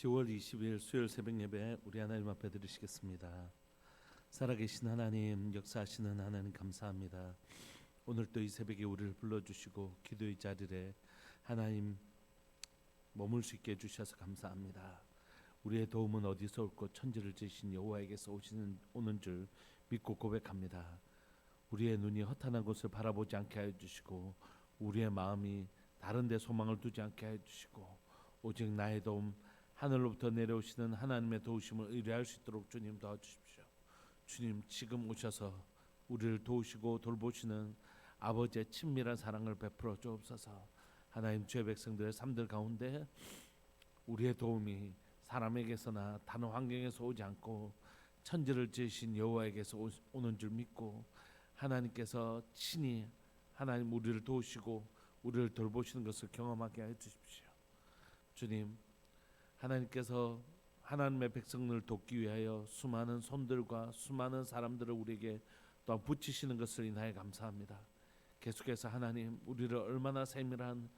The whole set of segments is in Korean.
10월 20일 수요일 새벽 예배 우리 하나님 앞에 드리시겠습니다. 살아계신 하나님, 역사하시는 하나님 감사합니다. 오늘 또 이 새벽에 우리를 불러주시고 기도의 자리에 하나님 머물 수 있게 해주셔서 감사합니다. 우리의 도움은 어디서 올고 천지를 지으신 여호와에게서 오는 줄 믿고 고백합니다. 우리의 눈이 허탄한 곳을 바라보지 않게 해주시고 우리의 마음이 다른 데 소망을 두지 않게 해주시고 오직 나의 도움 하늘로부터 내려오시는 하나님의 도우심을 의뢰할 수 있도록 주님 도와주십시오. 주님 지금 오셔서 우리를 도우시고 돌보시는 아버지의 친밀한 사랑을 베풀어 주옵소서. 하나님 주의 백성들의 삶들 가운데 우리의 도움이 사람에게서나 다른 환경에서 오지 않고 천지를 지으신 여호와에게서 오는 줄 믿고 하나님께서 친히 하나님 우리를 도우시고 우리를 돌보시는 것을 경험하게 해주십시오. 주님 하나님께서 하나님의 백성을 돕기 위하여 수많은 손들과 수많은 사람들을 우리에게 또한 붙이시는 것을 인하여 감사합니다. 계속해서 하나님 우리를 얼마나 세밀한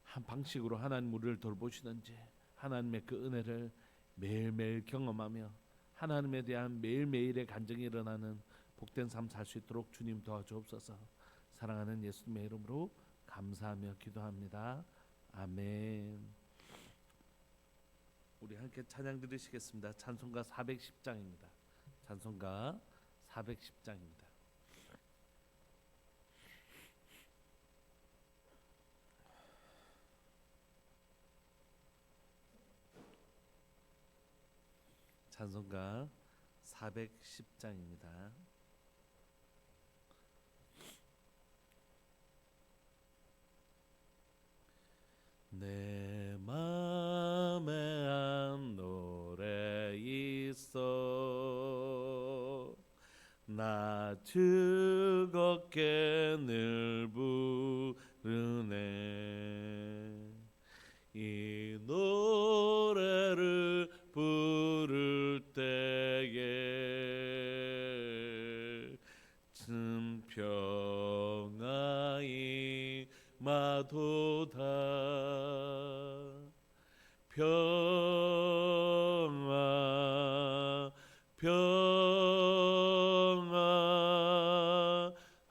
한 방식으로 하나님 우리를 돌보시는지 하나님의 그 은혜를 매일매일 경험하며 하나님에 대한 매일매일의 간증이 일어나는 복된 삶 살 수 있도록 주님 도와주옵소서. 사랑하는 예수님의 이름으로 감사하며 기도합니다. 아멘. 우리 함께 찬양 드리시겠습니다. 찬송가 410장입니다. 찬송가 410장입니다. 찬송가 410장입니다. 내 맘에 한 노래 있어 나 즐겁게 늘 부르네 이 노래를 부를 때에 참 평안이 마도다 평화 평화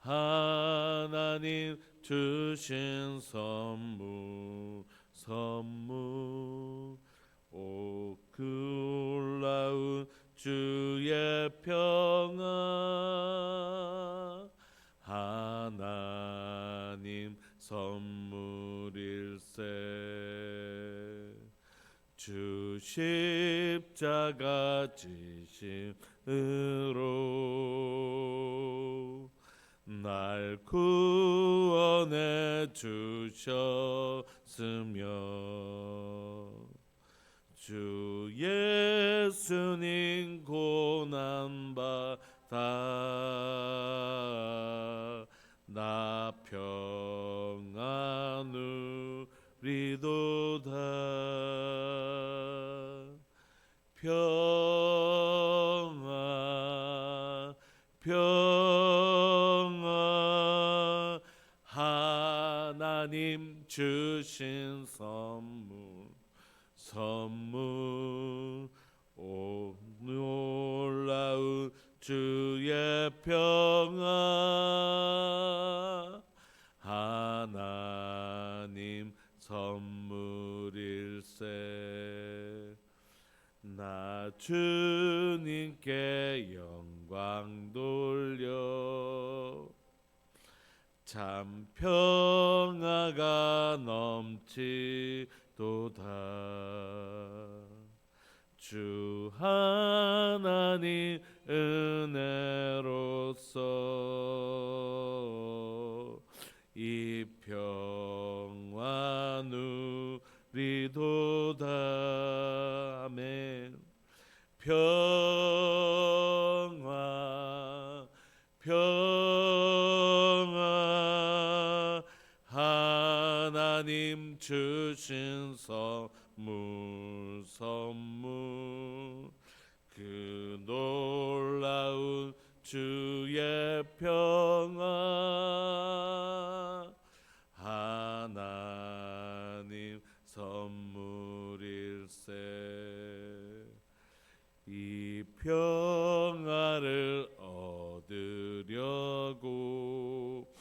하나님 주신 선물 오 그 놀라운 주의 평화 하나님 선물일세 주 십자가 지심으로 날 구원해 주셨으며 주 예수님 고난받아 나 평안 누리도다 평화 평화 하나님 주신 선물 오 놀라운 주의 평화 하나님 선물일세 나 주님께 영광 돌려 참 평화가 넘치도다 주 하나님 은혜로서 이 평화 누리도다 아멘 평화 평화 하나님 주신 선물 그 놀라운 주의 평화 하나님 선물일세. 이 평화를 얻으려고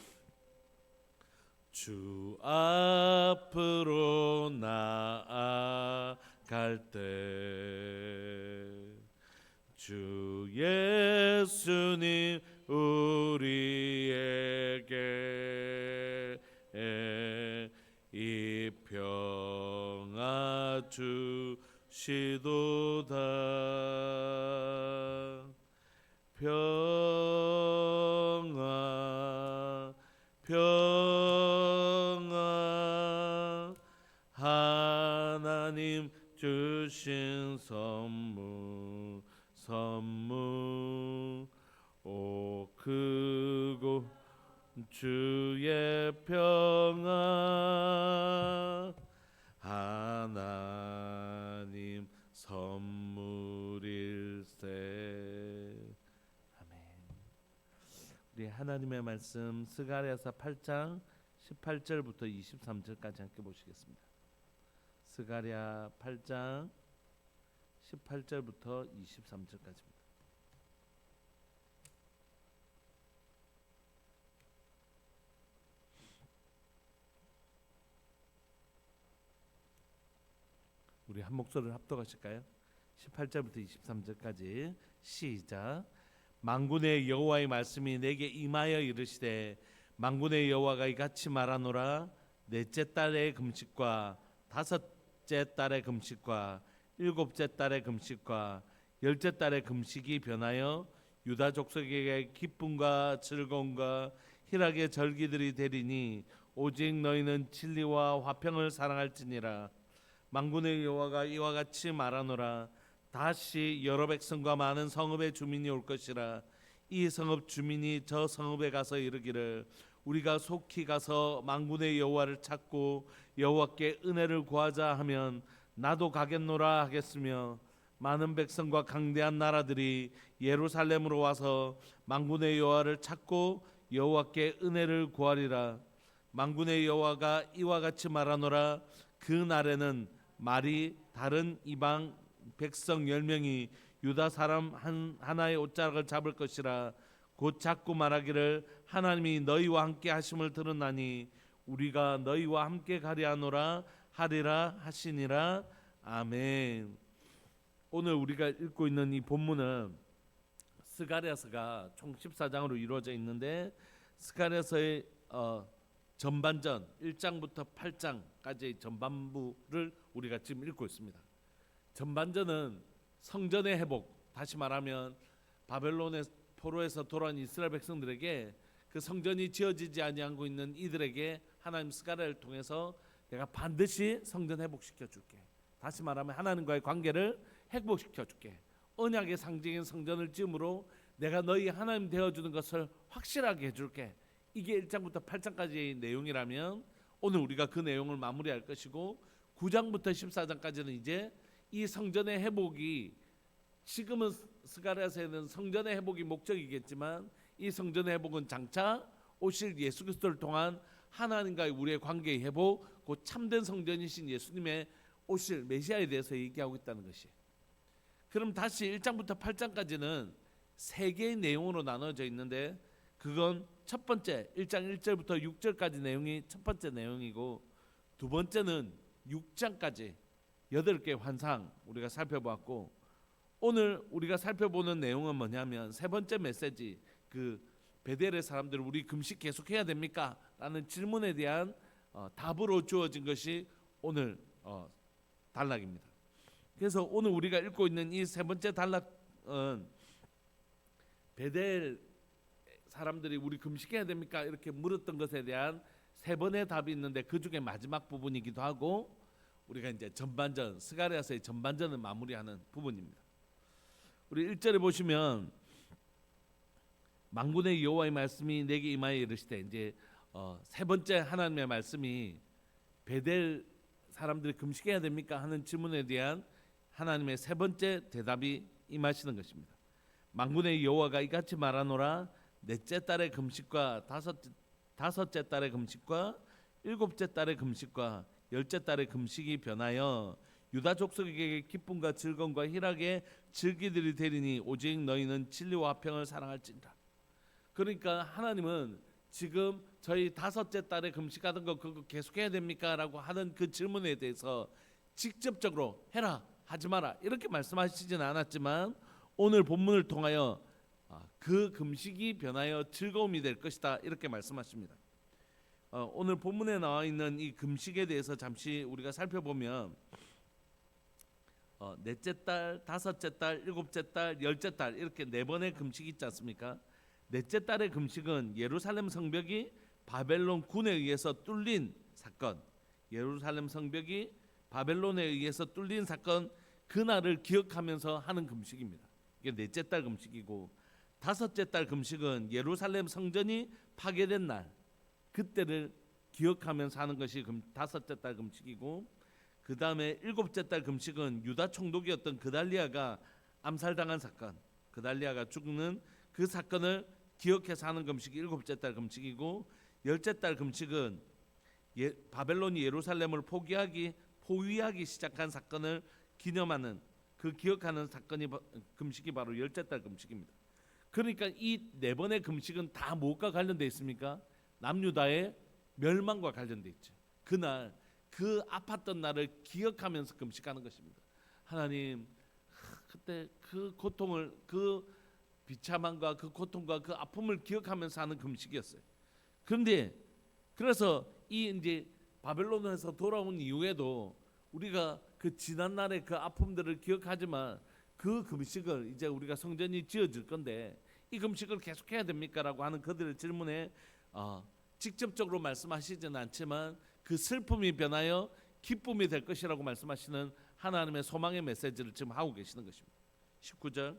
주 앞으로 나아갈 때 주 예수님 우리에게 이 평화 주시도다. 평화 평화 하나님 주신 선물 오 크고 주의 평화 하나님 선물일세. 아멘. 우리 하나님의 말씀 스가랴서 8장 18절부터 23절까지 함께 보시겠습니다. 스가랴 8장 18절부터 23절까지입니다. 우리 한 목소리를 합독하실까요? 18절부터 23절까지 시작. 만군의 여호와의 말씀이 내게 임하여 이르시되 만군의 여호와가 이같이 말하노라. 넷째 달의 금식과 다섯째 달의 금식과 일곱째 달의 금식과 열째 달의 금식이 변하여 유다 족속에게 기쁨과 즐거움과 희락의 절기들이 되리니 오직 너희는 진리와 화평을 사랑할지니라. 만군의 여호와가 이와 같이 말하노라. 다시 여러 백성과 많은 성읍의 주민이 올 것이라. 이 성읍 주민이 저 성읍에 가서 이르기를 우리가 속히 가서 만군의 여호와를 찾고 여호와께 은혜를 구하자 하면 나도 가겠노라 하겠으며 많은 백성과 강대한 나라들이 예루살렘으로 와서 만군의 여호와를 찾고 여호와께 은혜를 구하리라. 만군의 여호와가 이와 같이 말하노라. 그 날에는 말이 다른 이방 백성 10명이 유다 사람 하나의 옷자락을 잡을 것이라. 곧 잡고 말하기를 하나님이 너희와 함께 하심을 들었나니 우리가 너희와 함께 가리하노라 하리라 하시니라. 아멘. 오늘 우리가 읽고 있는 이 본문은 스가랴서가 총 14장으로 이루어져 있는데 스가랴서의 전반전 1장부터 8장까지의 전반부를 우리가 지금 읽고 있습니다. 전반전은 성전의 회복, 다시 말하면 바벨론의 포로에서 돌아온 이스라엘 백성들에게 그 성전이 지어지지 아니하고 있는 이들에게 하나님 스가랴를 통해서 내가 반드시 성전 회복시켜 줄게. 다시 말하면 하나님과의 관계를 회복시켜 줄게. 언약의 상징인 성전을 지음으로 내가 너희 하나님 되어주는 것을 확실하게 해줄게. 이게 1장부터 8장까지의 내용이라면 오늘 우리가 그 내용을 마무리할 것이고 9장부터 14장까지는 이제 이 성전의 회복이 지금은 스가랴서에는 성전의 회복이 목적이겠지만 이 성전의 회복은 장차 오실 예수 그리스도를 통한 하나님과의 우리의 관계의 회복, 곧 참된 성전이신 예수님의 오실 메시아에 대해서 얘기하고 있다는 것이. 그럼 다시 1장부터 8장까지는 세 개의 내용으로 나눠져 있는데 그건 첫 번째 1장 1절부터 6절까지 내용이 첫 번째 내용이고 두 번째는 6장까지 8개의 환상 우리가 살펴보았고 오늘 우리가 살펴보는 내용은 뭐냐면 세 번째 메시지 그 베델의 사람들 우리 금식 계속해야 됩니까? 라는 질문에 대한 답으로 주어진 것이 오늘 단락입니다. 그래서 오늘 우리가 읽고 있는 이 세 번째 단락은 베델 사람들이 우리 금식해야 됩니까? 이렇게 물었던 것에 대한 세 번의 답이 있는데 그 중에 마지막 부분이기도 하고 우리가 이제 전반전 스가랴서의 전반전을 마무리하는 부분입니다. 우리 1절에 보시면 만군의 여호와의 말씀이 내게 임하여 이르시되 이제 세 번째 하나님의 말씀이 베델 사람들이 금식해야 됩니까? 하는 질문에 대한 하나님의 세 번째 대답이 임하시는 것입니다. 만군의 여호와가 이같이 말하노라. 넷째 달의 금식과 다섯째 달의 금식과 일곱째 달의 금식과 열째 달의 금식이 변하여 유다 족속에게 기쁨과 즐거움과 희락의 즐기들이 되리니 오직 너희는 진리와 화평을 사랑할지니라. 그러니까 하나님은 지금 저희 다섯째 달에 금식하던 거 그거 계속해야 됩니까? 라고 하는 그 질문에 대해서 직접적으로 해라 하지 마라 이렇게 말씀하시지는 않았지만 오늘 본문을 통하여 그 금식이 변하여 즐거움이 될 것이다 이렇게 말씀하십니다. 오늘 본문에 나와 있는 이 금식에 대해서 잠시 우리가 살펴보면 넷째 달, 다섯째 달, 일곱째 달, 열째 달 이렇게 네 번의 금식이 있지 않습니까? 넷째 달의 금식은 예루살렘 성벽이 바벨론 군에 의해서 뚫린 사건, 예루살렘 성벽이 바벨론에 의해서 뚫린 사건 그날을 기억하면서 하는 금식입니다. 이게 넷째 달 금식이고, 다섯째 달 금식은 예루살렘 성전이 파괴된 날 그때를 기억하면서 하는 것이 다섯째 달 금식이고, 그 다음에 일곱째 달 금식은 유다 총독이었던 그달리아가 암살당한 사건, 그달리아가 죽는 그 사건을 기억해서 하는 금식이 일곱째 달 금식이고, 열째 달 금식은 바벨론이 예루살렘을 포위하기 시작한 사건을 기념하는 그 기억하는 사건이 금식이 바로 열째 달 금식입니다. 그러니까 이 네 번의 금식은 다 무엇과 관련되어 있습니까? 남유다의 멸망과 관련되어 있죠. 그날 그 아팠던 날을 기억하면서 금식하는 것입니다. 하나님 그때 그 고통을, 그 비참함과 그 고통과 그 아픔을 기억하면서 하는 금식이었어요. 그런데 그래서 이 이제 바벨론에서 돌아온 이후에도 우리가 그 지난 날의 그 아픔들을 기억하지만 그 금식을 이제 우리가 성전이 지어질 건데 이 금식을 계속해야 됩니까라고 하는 그들의 질문에 직접적으로 말씀하시지는 않지만 그 슬픔이 변하여 기쁨이 될 것이라고 말씀하시는 하나님의 소망의 메시지를 지금 하고 계시는 것입니다. 19절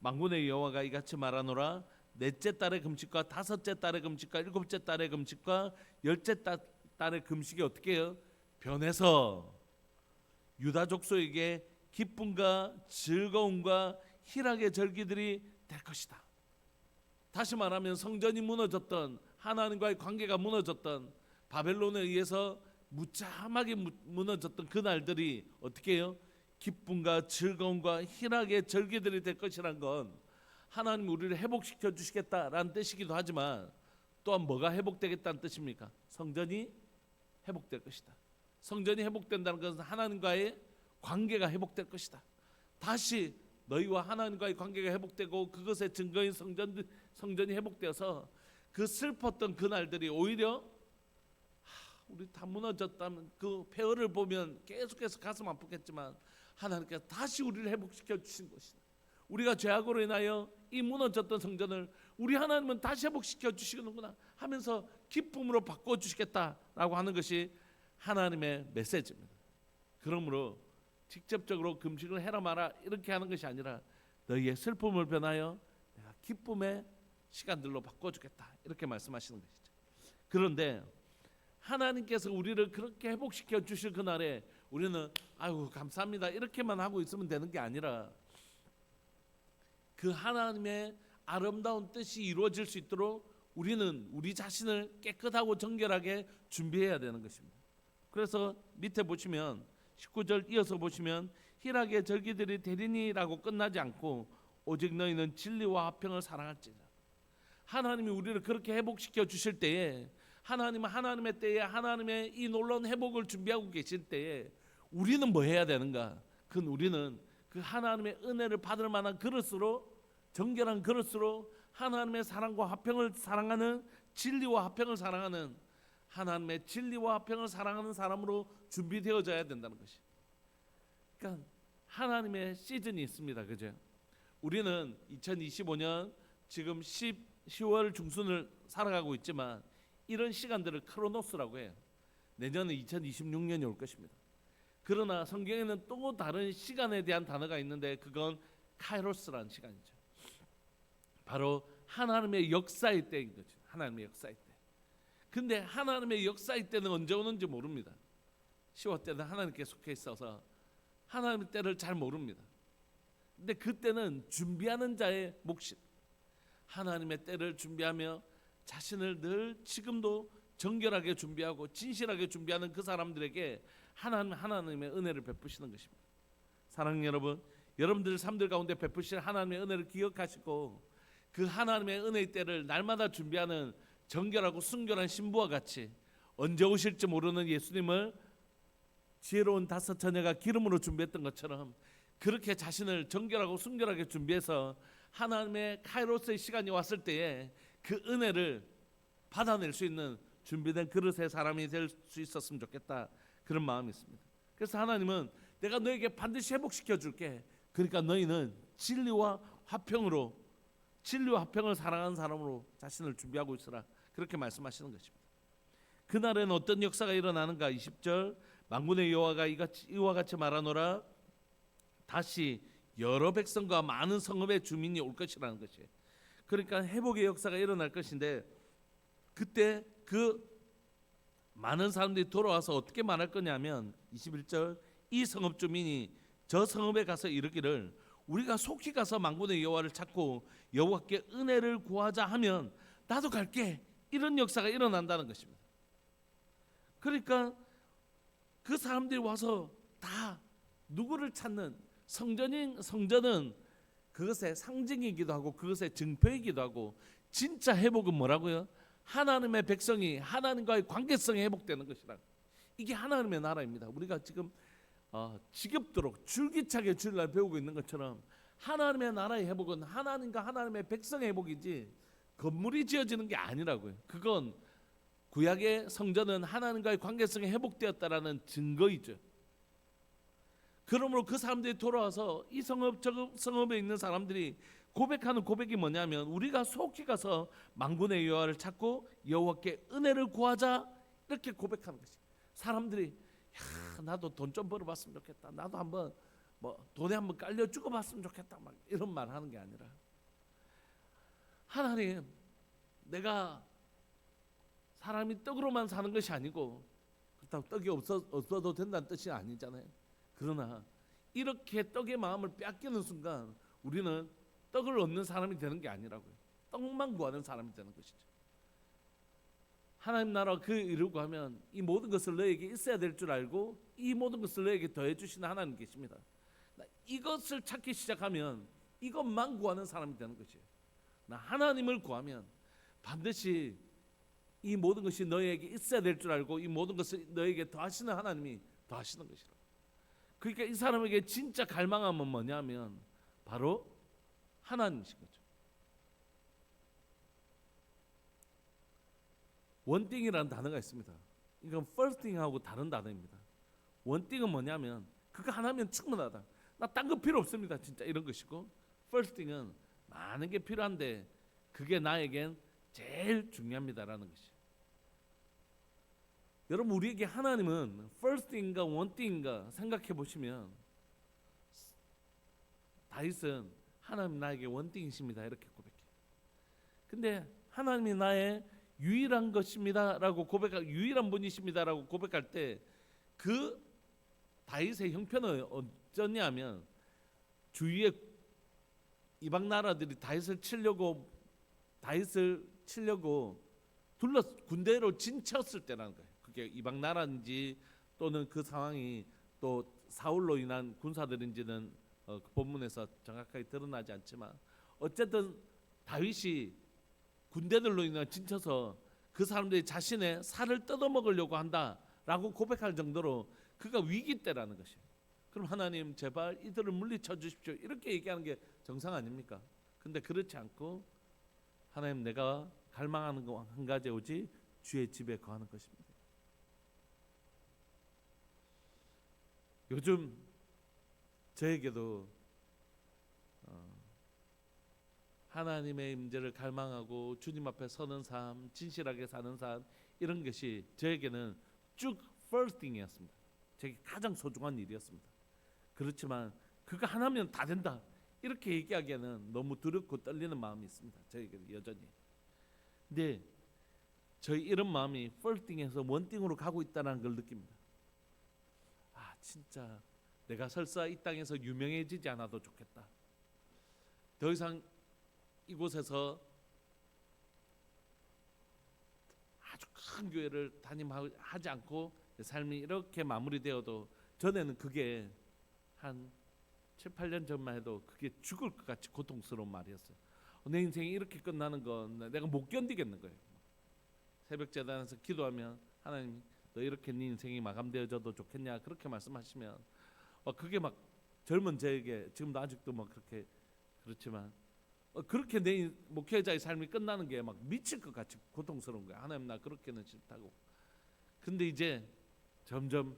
만군의 여호와가 이같이 말하노라 넷째 달의 금식과 다섯째 달의 금식과 일곱째 달의 금식과 열째 달의 금식이 어떻게 해요? 변해서 유다 족속에게 기쁨과 즐거움과 희락의 절기들이 될 것이다. 다시 말하면 성전이 무너졌던, 하나님과의 관계가 무너졌던, 바벨론에 의해서 무참하게 무너졌던 그 날들이 어떻게 해요? 기쁨과 즐거움과 희락의 절기들이 될 것이란 건 하나님이 우리를 회복시켜 주시겠다라는 뜻이기도 하지만 또한 뭐가 회복되겠다는 뜻입니까? 성전이 회복될 것이다. 성전이 회복된다는 것은 하나님과의 관계가 회복될 것이다. 다시 너희와 하나님과의 관계가 회복되고 그것의 증거인 성전이 회복되어서 그 슬펐던 그 날들이 오히려 우리 다 무너졌다는 그 폐허를 보면 계속해서 가슴 아프겠지만 하나님께서 다시 우리를 회복시켜 주신 것이다. 우리가 죄악으로 인하여 이 무너졌던 성전을 우리 하나님은 다시 회복시켜 주시는구나 하면서 기쁨으로 바꿔 주시겠다라고 하는 것이 하나님의 메시지입니다. 그러므로 직접적으로 금식을 해라 마라 이렇게 하는 것이 아니라 너희의 슬픔을 변하여 내가 기쁨의 시간들로 바꿔주겠다 이렇게 말씀하시는 것이죠. 그런데 하나님께서 우리를 그렇게 회복시켜 주실 그날에 우리는 아이고 감사합니다 이렇게만 하고 있으면 되는 게 아니라 그 하나님의 아름다운 뜻이 이루어질 수 있도록 우리는 우리 자신을 깨끗하고 정결하게 준비해야 되는 것입니다. 그래서 밑에 보시면 19절 이어서 보시면 희락의 절기들이 되리니라고 끝나지 않고 오직 너희는 진리와 화평을 사랑할지라. 하나님이 우리를 그렇게 회복시켜 주실 때에 하나님은 하나님의 때에 하나님의 이 놀라운 회복을 준비하고 계실 때에 우리는 뭐 해야 되는가? 우리는 그 하나님의 은혜를 받을 만한 그릇으로, 정결한 그릇으로 하나님의 사랑과 화평을 사랑하는, 진리와 화평을 사랑하는, 하나님의 진리와 화평을 사랑하는 사람으로 준비되어져야 된다는 것이. 그러니까 하나님의 시즌이 있습니다. 그죠? 우리는 2025년 지금 10월 중순을 살아가고 있지만 이런 시간들을 크로노스라고 해요. 내년은 2026년이 올 것입니다. 그러나 성경에는 또 다른 시간에 대한 단어가 있는데 그건 카이로스라는 시간이죠. 바로 하나님의 역사의 때인 거죠. 하나님의 역사의 때. 근데 하나님의 역사의 때는 언제 오는지 모릅니다. 10월 때는 하나님께 속해 있어서 하나님의 때를 잘 모릅니다. 근데 그때는 준비하는 자의 몫이 하나님의 때를 준비하며 자신을 늘 지금도 정결하게 준비하고 진실하게 준비하는 그 사람들에게 하나님의 은혜를 베푸시는 것입니다. 사랑하는 여러분, 여러분들 삶들 가운데 베푸실 하나님의 은혜를 기억하시고 그 하나님의 은혜의 때를 날마다 준비하는 정결하고 순결한 신부와 같이 언제 오실지 모르는 예수님을 지혜로운 5 처녀가 기름으로 준비했던 것처럼 그렇게 자신을 정결하고 순결하게 준비해서 하나님의 카이로스의 시간이 왔을 때에 그 은혜를 받아낼 수 있는 준비된 그릇의 사람이 될 수 있었으면 좋겠다, 그런 마음이 있습니다. 그래서 하나님은 내가 너에게 반드시 회복시켜 줄게. 그러니까 너희는 진리와 화평을 사랑하는 사람으로 자신을 준비하고 있으라, 그렇게 말씀하시는 것입니다. 그날에는 어떤 역사가 일어나는가? 20절 만군의 여호와가 이와 같이 말하노라. 다시 여러 백성과 많은 성읍의 주민이 올 것이라는 것이에요. 그러니까 회복의 역사가 일어날 것인데 그때 그 많은 사람들이 돌아와서 어떻게 말할 거냐면 21절 이 성읍 주민이 저 성읍에 가서 이르기를 우리가 속히 가서 만군의 여호와를 찾고 여호와께 은혜를 구하자 하면 나도 갈게. 이런 역사가 일어난다는 것입니다. 그러니까 그 사람들이 와서 다 누구를 찾는 성전은 그것의 상징이기도 하고 그것의 증표이기도 하고 진짜 회복은 뭐라고요? 하나님의 백성이 하나님과의 관계성이 회복되는 것이라. 이게 하나님의 나라입니다. 우리가 지금 지겹도록 줄기차게 주일날 배우고 있는 것처럼 하나님의 나라의 회복은 하나님과 하나님의 백성의 회복이지 건물이 지어지는 게 아니라고요. 그건 구약의 성전은 하나님과의 관계성이 회복되었다라는 증거이죠. 그러므로 그 사람들이 돌아와서 이 성읍 저 성읍에 있는 사람들이 고백하는 고백이 뭐냐면 우리가 속히 가서 만군의 여호와를 찾고 여호와께 은혜를 구하자, 이렇게 고백하는 것이. 사람들이 나도 돈 좀 벌어봤으면 좋겠다. 나도 한번 돈에 한번 깔려 죽어봤으면 좋겠다. 막 이런 말 하는 게 아니라 하나님, 내가 사람이 떡으로만 사는 것이 아니고 그렇다고 떡이 없어도 된다는 뜻이 아니잖아요. 그러나 이렇게 떡의 마음을 빼앗기는 순간 우리는 떡을 얻는 사람이 되는 게 아니라고요. 떡만 구하는 사람이 되는 것이죠. 하나님 나라 그 이루고 하면 이 모든 것을 너에게 있어야 될 줄 알고 이 모든 것을 너에게 더해 주시는 하나님 계십니다. 이것을 찾기 시작하면 이것만 구하는 사람이 되는 것이에요. 나 하나님을 구하면 반드시 이 모든 것이 너에게 있어야 될 줄 알고 이 모든 것을 너에게 더하시는 하나님이 더하시는 것이라. 그러니까 이 사람에게 진짜 갈망함은 뭐냐면 바로 하나님이신 거죠. 원띵이라는 단어가 있습니다. 이건 firstthing하고 다른 단어입니다. 원띵은 뭐냐면 그거 하나면 충분하다. 나 딴 거 필요 없습니다. 진짜 이런 것이고, firstthing은 많은 게 필요한데 그게 나에겐 제일 중요합니다라는 것이. 여러분, 우리에게 하나님은 firstthing인가 onething인가 생각해 보시면 다윗은 하나님 나에게 원띵이십니다 이렇게 고백해요. 근데 하나님이 나의 유일한 것입니다라고 고백할, 유일한 분이십니다라고 고백할 때 그 다윗의 형편은 어쩌냐면 주위의 이방 나라들이 다윗을 치려고 군대로 진쳤을 때라는 거예요. 그게 이방 나라인지 또는 그 상황이 또 사울로 인한 군사들인지는 그 본문에서 정확하게 드러나지 않지만 어쨌든 다윗이 군대들로 인해 진쳐서 그 사람들이 자신의 살을 뜯어먹으려고 한다라고 고백할 정도로 그가 위기 때라는 것이에요. 그럼 하나님 제발 이들을 물리쳐 주십시오 이렇게 얘기하는 게 정상 아닙니까? 근데 그렇지 않고 하나님 내가 갈망하는 거 한 가지 오직 주의 집에 거하는 것입니다. 요즘 저에게도 하나님의 임재를 갈망하고 주님 앞에 서는 삶, 진실하게 사는 삶, 이런 것이 저에게는 쭉 first thing이었습니다. 제게 가장 소중한 일이었습니다. 그렇지만 그거 하나면 다 된다 이렇게 얘기하기에는 너무 두렵고 떨리는 마음이 있습니다. 저에게는 여전히. 근데 저희 이런 마음이 first thing에서 one thing으로 가고 있다는 걸 느낍니다. 아, 진짜 내가 설사 이 땅에서 유명해지지 않아도 좋겠다. 더 이상 이곳에서 아주 큰 교회를 담임하지 않고 삶이 이렇게 마무리되어도 전에는 그게 한 7, 8년 전만 해도 그게 죽을 것 같이 고통스러운 말이었어요. 내 인생이 이렇게 끝나는 건 내가 못 견디겠는 거예요. 새벽 제단에서 기도하면 하나님 너 이렇게 네 인생이 마감되어져도 좋겠냐 그렇게 말씀하시면 그게 막 젊은 저에게 지금도 아직도 막 그렇게 그렇지만 그렇게 내 목회자의 삶이 끝나는 게 막 미칠 것 같이 고통스러운 거야. 하나님 나 그렇게는 싫다고. 근데 이제 점점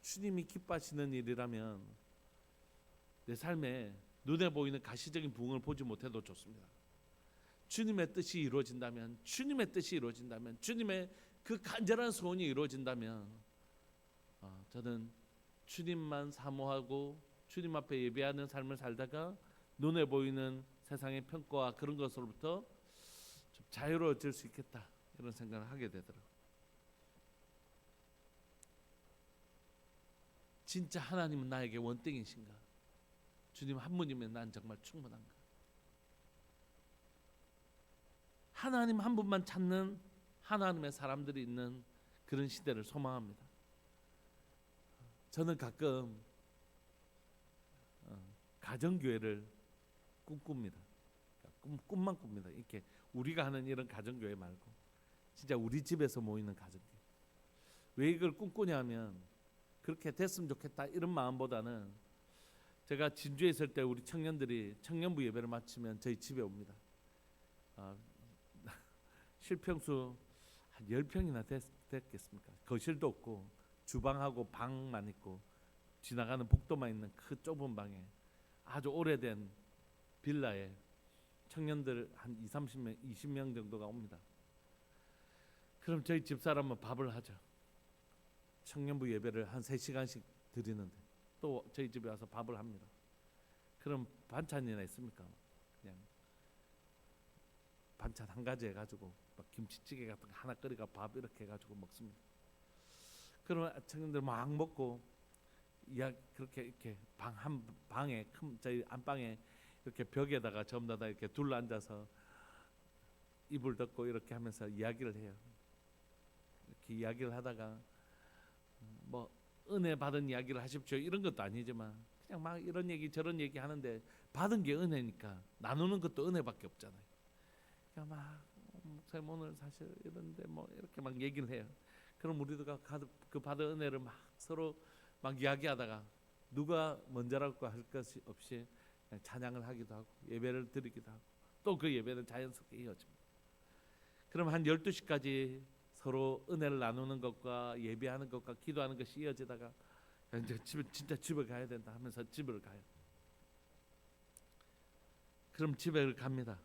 주님이 기뻐하시는 일이라면 내 삶에 눈에 보이는 가시적인 부흥을 보지 못해도 좋습니다. 주님의 뜻이 이루어진다면, 주님의 그 간절한 소원이 이루어진다면 저는 주님만 사모하고 주님 앞에 예배하는 삶을 살다가 눈에 보이는 세상의 평가와 그런 것으로부터 좀 자유로워질 수 있겠다 이런 생각을 하게 되더라고요. 진짜 하나님은 나에게 원땡이신가? 주님 한 분이면 난 정말 충분한가? 하나님 한 분만 찾는 하나님의 사람들이 있는 그런 시대를 소망합니다. 저는 가끔 가정교회를 꿈꿉니다. 꿈만 꿉니다. 이렇게 우리가 하는 이런 가정교회 말고 진짜 우리 집에서 모이는 가정교회. 왜 이걸 꿈꾸냐면 그렇게 됐으면 좋겠다 이런 마음보다는 제가 진주에 있을 때 우리 청년들이 청년부 예배를 마치면 저희 집에 옵니다. 실평수 한 10평이나 됐겠습니까? 거실도 없고 주방하고 방만 있고 지나가는 복도만 있는 그 좁은 방에 아주 오래된 빌라에 청년들 한 20명 정도가 옵니다. 그럼 저희 집사람은 밥을 하죠. 청년부 예배를 한 3시간씩 드리는데 또 저희 집에 와서 밥을 합니다. 그럼 반찬이나 있습니까? 그냥 반찬 한 가지 해가지고 막 김치찌개 같은 거 하나 끓이가 밥 이렇게 해가지고 먹습니다. 그러면 청년들 막 먹고 그렇게 이렇게 한 방에 큰 저희 안방에 이렇게 벽에다가 전부 다 이렇게 둘러 앉아서 이불 덮고 이렇게 하면서 이야기를 해요. 이렇게 이야기를 하다가 뭐 은혜 받은 이야기를 하십시오 이런 것도 아니지만 그냥 막 이런 얘기 저런 얘기 하는데 받은 게 은혜니까 나누는 것도 은혜밖에 없잖아요. 그냥 막 목사님 오늘 사실 이런데 뭐 이렇게 막 얘기를 해요. 그럼 우리가 그 받은 은혜를 막 서로 막 이야기하다가 누가 먼저라고 할 것이 없이 그냥 찬양을 하기도 하고 예배를 드리기도 하고 또 그 예배는 자연스럽게 이어집니다. 그럼 한 12시까지 서로 은혜를 나누는 것과 예배하는 것과 기도하는 것이 이어지다가 이제 진짜 집에 가야 된다 하면서 집을 가요. 그럼 집에 갑니다.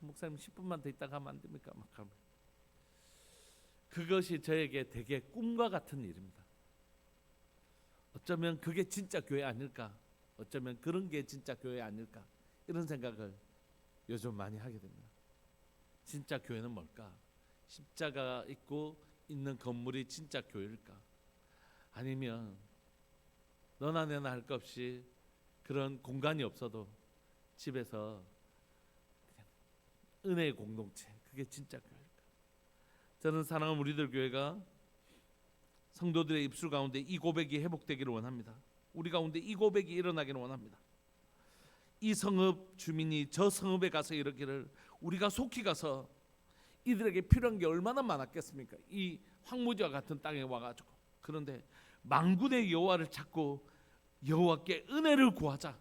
목사님 10분만 더 있다가 하면 안 됩니까? 막 하면 그것이 저에게 되게 꿈과 같은 일입니다. 어쩌면 그게 진짜 교회 아닐까? 어쩌면 그런 게 진짜 교회 아닐까? 이런 생각을 요즘 많이 하게 됩니다. 진짜 교회는 뭘까? 십자가 있고 있는 건물이 진짜 교회일까? 아니면 너나 내나 할 것 없이 그런 공간이 없어도 집에서 그냥 은혜의 공동체 그게 진짜 교회일까? 저는 사랑하는 우리들 교회가 성도들의 입술 가운데 이 고백이 회복되기를 원합니다. 우리 가운데 이 고백이 일어나기를 원합니다. 이 성읍 주민이 저 성읍에 가서 이르기를 우리가 속히 가서 이들에게 필요한 게 얼마나 많았겠습니까? 이 황무지와 같은 땅에 와가지고 그런데 만군의 여호와를 찾고 여호와께 은혜를 구하자.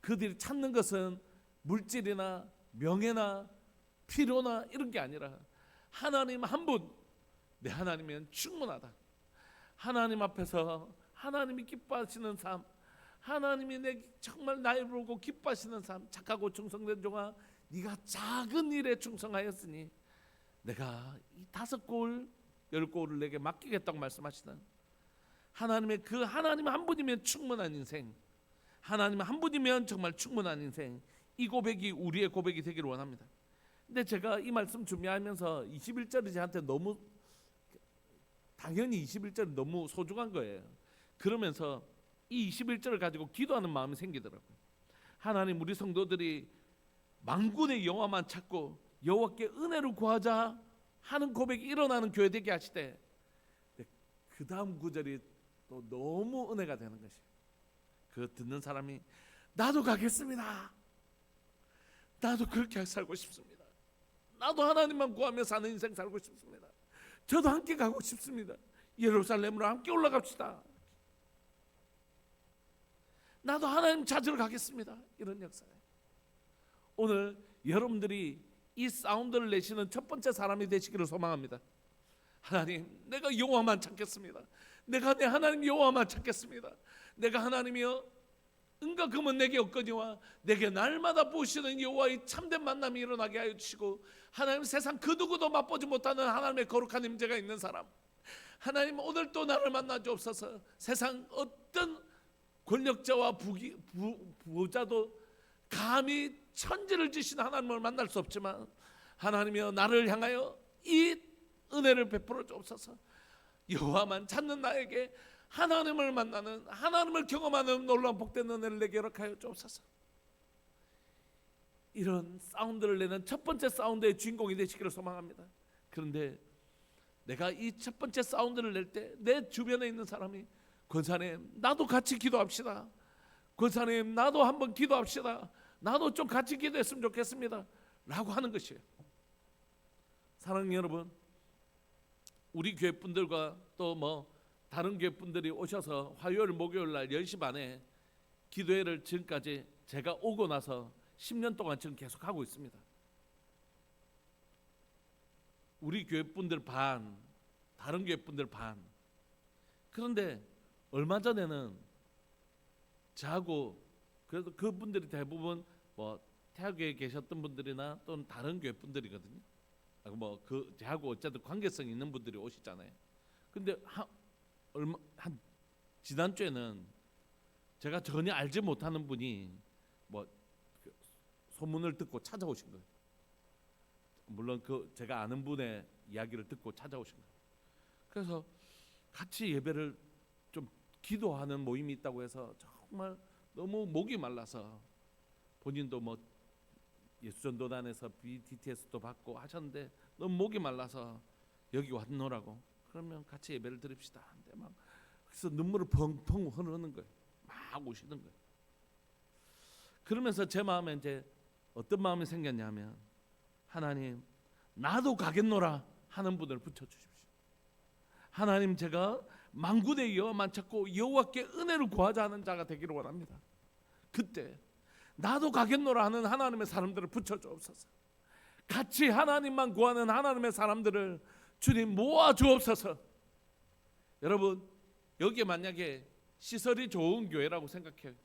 그들이 찾는 것은 물질이나 명예나 필요나 이런 게 아니라 하나님 한 분, 내 하나님이면 충분하다. 하나님 앞에서 하나님이 기뻐하시는 삶, 하나님이 정말 나를 보고 기뻐하시는 삶. 착하고 충성된 종아, 네가 작은 일에 충성하였으니 내가 이 5골 10골을 내게 맡기겠다고 말씀하시는 하나님의 그 하나님 한 분이면 충분한 인생, 하나님 한 분이면 정말 충분한 인생, 이 고백이 우리의 고백이 되기를 원합니다. 근데 제가 이 말씀 준비하면서 21절이 저한테 너무 당연히 21절이 너무 소중한 거예요. 그러면서 이 21절을 가지고 기도하는 마음이 생기더라고요. 하나님 우리 성도들이 만군의 여호와만 찾고 여호와께 은혜를 구하자 하는 고백이 일어나는 교회 되게 하시되, 그 다음 구절이 또 너무 은혜가 되는 것이, 그 듣는 사람이 나도 가겠습니다. 나도 그렇게 살고 싶습니다. 나도 하나님만 구하며 사는 인생 살고 싶습니다. 저도 함께 가고 싶습니다. 예루살렘으로 함께 올라갑시다. 나도 하나님 찾으러 가겠습니다. 이런 역사예요. 오늘 여러분들이 이 사운드를 내시는 첫 번째 사람이 되시기를 소망합니다. 하나님, 내가 여호와만 찾겠습니다. 내가 내 하나님 여호와만 찾겠습니다. 내가 하나님이여, 은과 금은 내게 없거니와 내게 날마다 보시는 여호와의 참된 만남이 일어나게 하여 주시고, 하나님, 세상 그 누구도 맛보지 못하는 하나님의 거룩한 임재가 있는 사람, 하나님 오늘 또 나를 만나 주옵소서. 세상 어떤 권력자와 부자도 감히 천지를 지신 하나님을 만날 수 없지만, 하나님이여, 나를 향하여 이 은혜를 베풀어 주옵소서. 여호와만 찾는 나에게 하나님을 만나는, 하나님을 경험하는 놀라운 복된 은혜를 내게 허락하여 주옵소서. 이런 사운드를 내는 첫 번째 사운드의 주인공이 되시기를 소망합니다. 그런데 내가 이 첫 번째 사운드를 낼 때 내 주변에 있는 사람이, 권사님 나도 같이 기도합시다. 권사님 나도 한번 기도합시다. 나도 좀 같이 기도했으면 좋겠습니다. 라고 하는 것이에요. 사랑하는 여러분, 우리 교회 분들과 또 다른 교회 분들이 오셔서 화요일 목요일 날 10시 반에 기도회를 지금까지 제가 오고 나서 10년 동안 지금 계속 하고 있습니다. 우리 교회 분들 반, 다른 교회 분들 반. 그런데 얼마 전에는 저하고, 그래도 그분들이 대부분 태학교에 계셨던 분들이나 또는 다른 교회 분들이거든요. 저하고 어쨌든 관계성 있는 분들이 오시잖아요. 근데 한 지난주에는 제가 전혀 알지 못하는 분이 소문을 듣고 찾아오신 거예요. 물론 제가 아는 분의 이야기를 듣고 찾아오신 거예요. 그래서 같이 예배를 좀 기도하는 모임이 있다고 해서 정말 너무 목이 말라서, 본인도 예수전도단에서 BDTS도 받고 하셨는데 너무 목이 말라서 여기 왔노라고, 그러면 같이 예배를 드립시다. 근데 그래서 눈물을 펑펑 흐르는 거예요. 막 우시는 거예요. 그러면서 제 마음에 이제 어떤 마음이 생겼냐면, 하나님 나도 가겠노라 하는 분을 붙여주십시오. 하나님, 제가 만군의 여호와만 찾고 여호와께 은혜를 구하자 하는 자가 되기를 원합니다. 그때 나도 가겠노라 하는 하나님의 사람들을 붙여주옵소서. 같이 하나님만 구하는 하나님의 사람들을 주님 모아 주옵소서. 여러분, 여기에 만약에 시설이 좋은 교회라고 생각해요.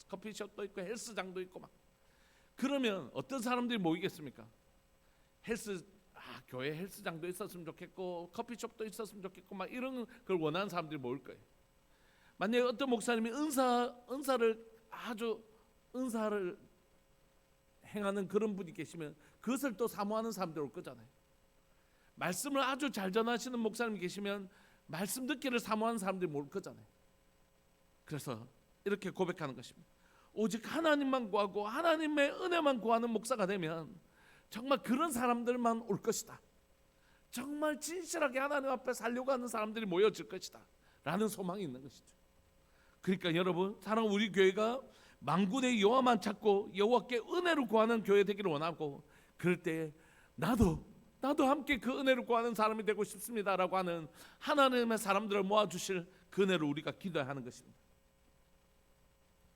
커피숍도 있고 헬스장도 있고 그러면 어떤 사람들이 모이겠습니까? 교회 헬스장도 있었으면 좋겠고 커피숍도 있었으면 좋겠고 이런 걸 원하는 사람들이 모일 거예요. 만약에 어떤 목사님이 은사를 행하는 그런 분이 계시면 그것을 또 사모하는 사람들 올 거잖아요. 말씀을 아주 잘 전하시는 목사님이 계시면 말씀 듣기를 사모하는 사람들이 모일 거잖아요. 그래서 이렇게 고백하는 것입니다. 오직 하나님만 구하고 하나님의 은혜만 구하는 목사가 되면 정말 그런 사람들만 올 것이다. 정말 진실하게 하나님 앞에 살려고 하는 사람들이 모여질 것이다 라는 소망이 있는 것이죠. 그러니까 여러분, 사랑하는 우리 교회가 만군의 여호와만 찾고 여호와께 은혜를 구하는 교회 되기를 원하고, 그럴 때 나도 함께 그 은혜를 구하는 사람이 되고 싶습니다라고 하는 하나님의 사람들을 모아주실 그 은혜를 우리가 기도해야 하는 것입니다.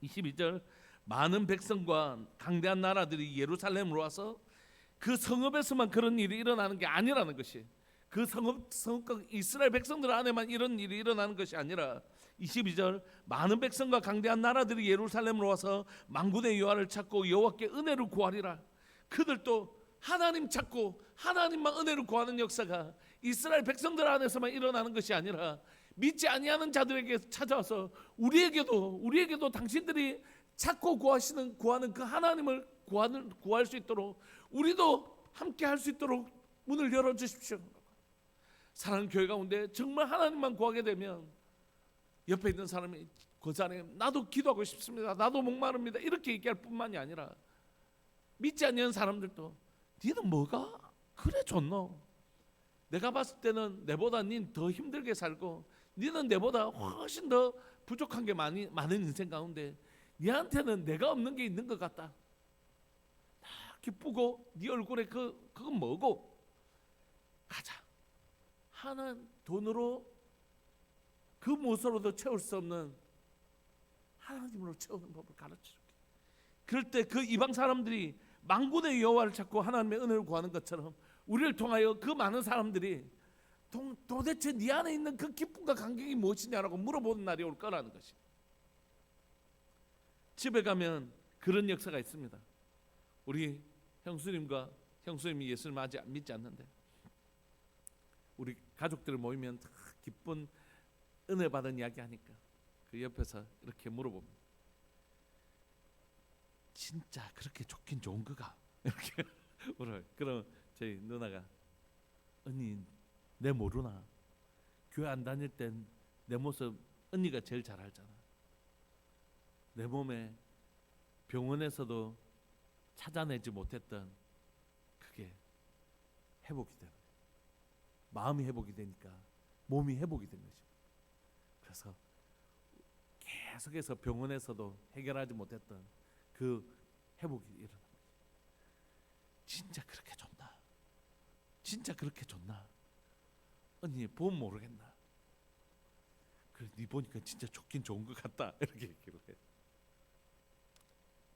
22절, 많은 백성과 강대한 나라들이 예루살렘으로 와서 그 성읍에서만 그런 일이 일어나는 게 아니라는 것이, 그 성읍 이스라엘 백성들 안에만 이런 일이 일어나는 것이 아니라 22절, 많은 백성과 강대한 나라들이 예루살렘으로 와서 만군의 여호와를 찾고 여호와께 은혜를 구하리라. 그들도 하나님 찾고 하나님만 은혜를 구하는 역사가 이스라엘 백성들 안에서만 일어나는 것이 아니라 믿지 아니하는 자들에게 찾아와서 우리에게도 당신들이 찾고 구하는 그 하나님을 구할 수 있도록 우리도 함께 할 수 있도록 문을 열어주십시오. 사랑하는 교회 가운데 정말 하나님만 구하게 되면 옆에 있는 사람이, 권사님 나도 기도하고 싶습니다, 나도 목마릅니다, 이렇게 얘기할 뿐만이 아니라 믿지 않는 사람들도 니는 뭐가 그래 좋노? 내가 봤을 때는 내보다 닌 더 힘들게 살고 니는 내보다 훨씬 더 부족한 게 많은 인생 가운데 니한테는 내가 없는 게 있는 것 같다. 기쁘고 네 얼굴에 그건 뭐고? 가자. 하는 돈으로 그 무엇으로도 채울 수 없는 하나님으로 채우는 법을 가르쳐줄게. 그럴 때 그 이방 사람들이 만군의 여호와를 찾고 하나님의 은혜를 구하는 것처럼 우리를 통하여 그 많은 사람들이 도대체 네 안에 있는 그 기쁨과 감격이 무엇이냐라고 물어보는 날이 올 거라는 것이. 집에 가면 그런 역사가 있습니다. 우리 형수님이 예수님 아직 믿지 않는데 우리 가족들 모이면 다 기쁜 은혜 받은 이야기 하니까 그 옆에서 이렇게 물어봅니다. 진짜 그렇게 좋긴 좋은 거가? 이렇게 물어요. 그럼 저희 누나가 언니 내 모르나? 교회 안 다닐 땐 내 모습 언니가 제일 잘 알잖아. 내 몸에 병원에서도 찾아내지 못했던 그게 회복이 되는 거예요. 마음이 회복이 되니까 몸이 회복이 된 거죠. 그래서 계속해서 병원에서도 해결하지 못했던 그 회복이 일어난 거예요. 진짜 그렇게 좋나? 진짜 그렇게 좋나? 언니 보면 모르겠나? 그래 네 보니까 진짜 좋긴 좋은 것 같다. 이렇게 얘기를 해요.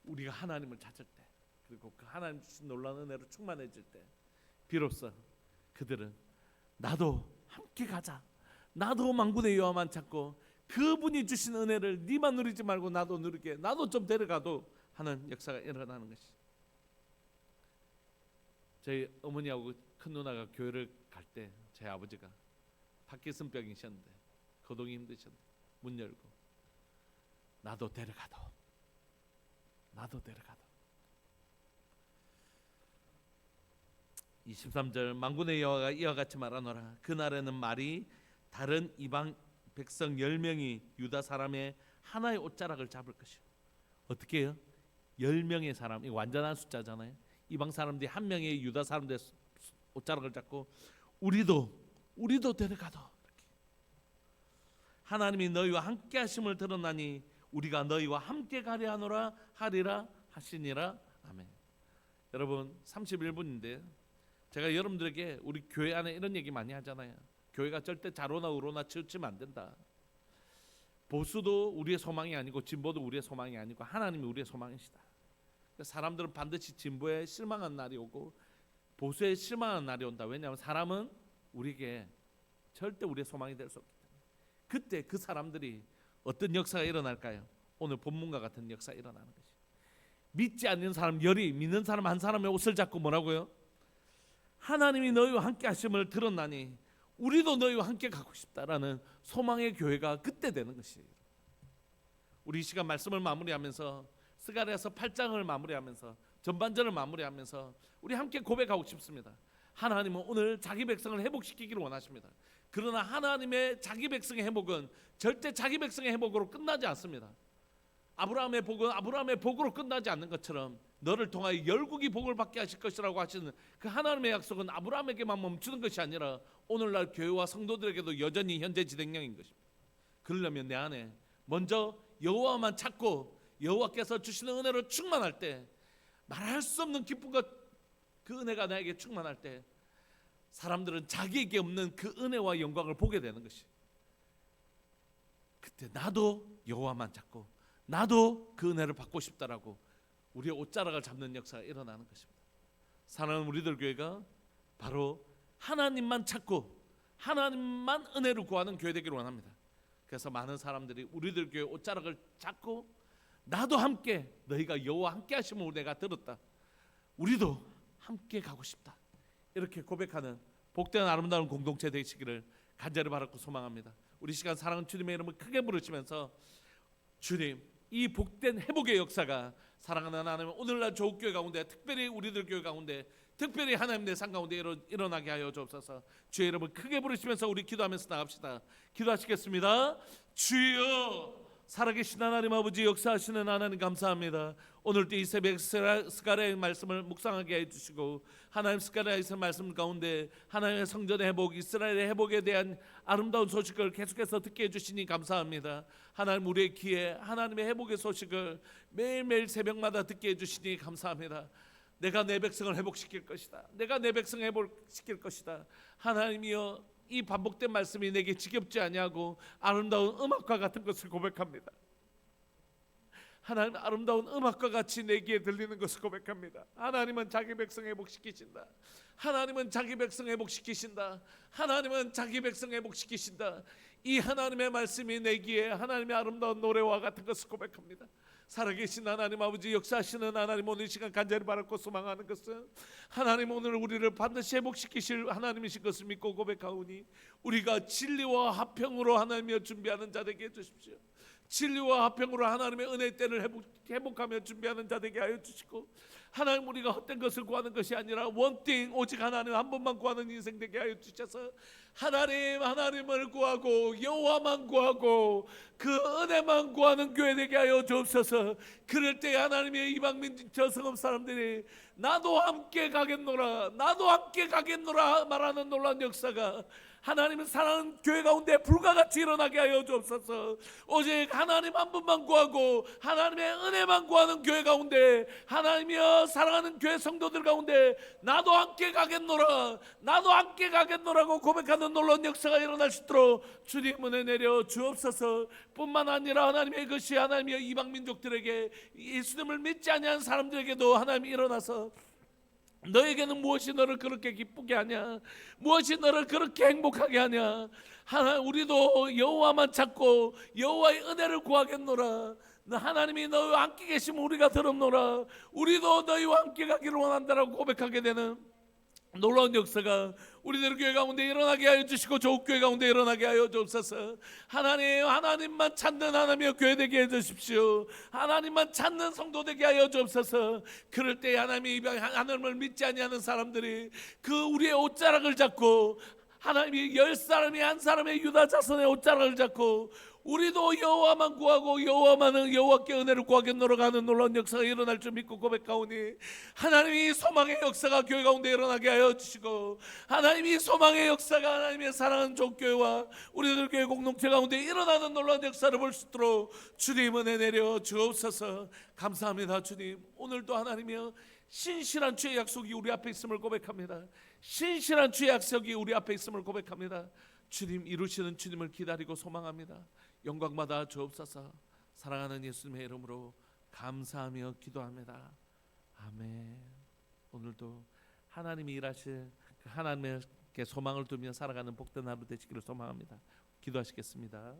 우리가 하나님을 찾을 때 그리고 그 하나님 주신 놀라운 은혜로 충만해질 때 비로소 그들은 나도 함께 가자. 나도 만군의 여호와만 찾고 그분이 주신 은혜를 네만 누리지 말고 나도 누리게, 나도 좀 데려가도 하는 역사가 일어나는 것이. 저희 어머니하고 큰 누나가 교회를 갈 때 제 아버지가 파킨슨병이셨는데 거동이 힘드셨는데 문 열고 나도 데려가도 23절 만군의 여호와가 이와 같이 말하노라. 그날에는 말이 다른 이방 백성 10명이 유다 사람의 하나의 옷자락을 잡을 것이요. 어떻게 해요? 10명의 사람, 이거 완전한 숫자잖아요. 이방 사람들이 한 명의 유다 사람들의 옷자락을 잡고 우리도 데려가도 이렇게. 하나님이 너희와 함께 하심을 들었나니 우리가 너희와 함께 가려 하리라 하시니라. 아멘. 여러분 31분인데 제가 여러분들에게 우리 교회 안에 이런 얘기 많이 하잖아요. 교회가 절대 좌로나 우로나 치우치면 안 된다. 보수도 우리의 소망이 아니고 진보도 우리의 소망이 아니고 하나님이 우리의 소망이시다. 사람들은 반드시 진보에 실망한 날이 오고 보수에 실망한 날이 온다. 왜냐하면 사람은 우리에게 절대 우리의 소망이 될 수 없기 때문에. 그때 그 사람들이 어떤 역사가 일어날까요? 오늘 본문과 같은 역사가 일어나는 것이. 믿지 않는 사람 열이 믿는 사람 한 사람의 옷을 잡고 뭐라고요? 하나님이 너희와 함께 하심을 들었나니 우리도 너희와 함께 가고 싶다라는 소망의 교회가 그때 되는 것이에요. 우리 이 시간 말씀을 마무리하면서 스가랴서 8장을 마무리하면서 전반전을 마무리하면서 우리 함께 고백하고 싶습니다. 하나님은 오늘 자기 백성을 회복시키기를 원하십니다. 그러나 하나님의 자기 백성의 회복은 절대 자기 백성의 회복으로 끝나지 않습니다. 아브라함의 복은 아브라함의 복으로 끝나지 않는 것처럼 너를 통하여 열국이 복을 받게 하실 것이라고 하시는 그 하나님의 약속은 아브라함에게만 멈추는 것이 아니라 오늘날 교회와 성도들에게도 여전히 현재 진행형인 것입니다. 그러려면 내 안에 먼저 여호와만 찾고 여호와께서 주시는 은혜로 충만할 때, 말할 수 없는 기쁨과 그 은혜가 나에게 충만할 때 사람들은 자기에게 없는 그 은혜와 영광을 보게 되는 것이. 그때 나도 여호와만 찾고 나도 그 은혜를 받고 싶다라고 우리의 옷자락을 잡는 역사가 일어나는 것입니다. 사랑하는 우리들 교회가 바로 하나님만 찾고 하나님만 은혜를 구하는 교회 되기를 원합니다. 그래서 많은 사람들이 우리들 교회 옷자락을 잡고 나도 함께, 너희가 여호와 함께 하심을 내가 들었다, 우리도 함께 가고 싶다, 이렇게 고백하는 복된 아름다운 공동체 되시기를 간절히 바라고 소망합니다. 우리 시간 사랑하는 주님의 이름을 크게 부르시면서 주님, 이 복된 회복의 역사가 사랑하는 하나님 오늘날 조국교회 가운데, 특별히 우리들 교회 가운데, 특별히 하나님 내 삶 가운데 일어나게 하여 주옵소서. 주의 이름을 크게 부르시면서 우리 기도하면서 나갑시다. 기도하시겠습니다. 주여 살아계신 하나님 아버지, 역사하시는 하나님 감사합니다. 오늘도 이 새벽 스가랴의 말씀을 묵상하게 해주시고, 하나님 스가랴의 말씀 가운데 하나님의 성전의 회복, 이스라엘의 회복에 대한 아름다운 소식을 계속해서 듣게 해주시니 감사합니다. 하나님, 우리의 귀에 하나님의 회복의 소식을 매일매일 새벽마다 듣게 해주시니 감사합니다. 내가 내 백성을 회복시킬 것이다. 내가 내 백성을 회복시킬 것이다. 하나님이여, 이 반복된 말씀이 내게 지겹지 아니하고 아름다운 음악과 같은 것을 고백합니다. 하나님, 아름다운 음악과 같이 내 귀에 들리는 것을 고백합니다. 하나님은 자기 백성 회복시키신다. 하나님은 자기 백성 회복시키신다. 하나님은 자기 백성 회복시키신다. 이 하나님의 말씀이 내 귀에 하나님의 아름다운 노래와 같은 것을 고백합니다. 살아계신 하나님 아버지, 역사하시는 하나님, 오늘 이 시간 간절히 바라고 소망하는 것은 하나님, 오늘 우리를 반드시 회복시키실 하나님이신 것을 믿고 고백하오니, 우리가 진리와 화평으로 하나님이여 준비하는 자 되게 해주십시오. 진리와 화평으로 하나님의 은혜의 때를 회복하며 준비하는 자 되게 하여 주시고, 하나님, 우리가 헛된 것을 구하는 것이 아니라 원띵, 오직 하나님 한 분만 구하는 인생 되게 하여 주셔서 하나님을 구하고 여호와만 구하고 그 은혜만 구하는 교회 되게 하여 주옵소서. 그럴 때 하나님의 이방민 저성읍 사람들이 나도 함께 가겠노라, 나도 함께 가겠노라 말하는 놀라운 역사가 하나님을 사랑하는 교회 가운데 불과같이 일어나게 하여 주옵소서. 오직 하나님 한 분만 구하고 하나님의 은혜만 구하는 교회 가운데, 하나님이여 사랑하는 교회 성도들 가운데 나도 함께 가겠노라, 나도 함께 가겠노라고 고백하는 놀라운 역사가 일어날 수 있도록 주님 은혜 내려 주옵소서. 뿐만 아니라 하나님의 것이 하나님의 이방 민족들에게, 예수님을 믿지 아니한 사람들에게도 하나님이 일어나서 너에게는 무엇이 너를 그렇게 기쁘게 하냐, 무엇이 너를 그렇게 행복하게 하냐, 하나님, 우리도 여호와만 찾고 여호와의 은혜를 구하겠노라. 하나님이 너희와 함께 계시면 우리가 들었노라. 우리도 너희와 함께 가기를 원한다라고 고백하게 되는 놀라운 역사가 우리들 교회 가운데 일어나게 하여 주시고, 조국 교회 가운데 일어나게 하여 주옵소서. 하나님만 찾는 하나님의 교회 되게 해 주십시오. 하나님만 찾는 성도 되게 하여 주옵소서. 그럴 때 하나님의 하나님을 믿지 아니하는 사람들이 그 우리의 옷자락을 잡고, 하나님이 10사람이 한 사람의 유다 자손의 옷자락을 잡고, 우리도 여호와만 구하고 여호와만은 여호와께 은혜를 구하겠노라 하는 놀라운 역사가 일어날 줄 믿고 고백하오니, 하나님이 소망의 역사가 교회 가운데 일어나게 하여 주시고, 하나님이 소망의 역사가 하나님의 사랑하는 종교회와 우리들 교회 공동체 가운데 일어나는 놀라운 역사를 볼 수 있도록 주님 은혜 내려 주옵소서. 감사합니다. 주님, 오늘도 하나님이여 신실한 주의 약속이 우리 앞에 있음을 고백합니다. 신실한 주의 약속이 우리 앞에 있음을 고백합니다. 주님, 이루시는 주님을 기다리고 소망합니다. 영광받아 주옵소서. 사랑하는 예수님의 이름으로 감사하며 기도합니다. 아멘. 오늘도 하나님이 일하실 하나님께 소망을 두며 살아가는 복된 하루 되시기를 소망합니다. 기도하시겠습니다.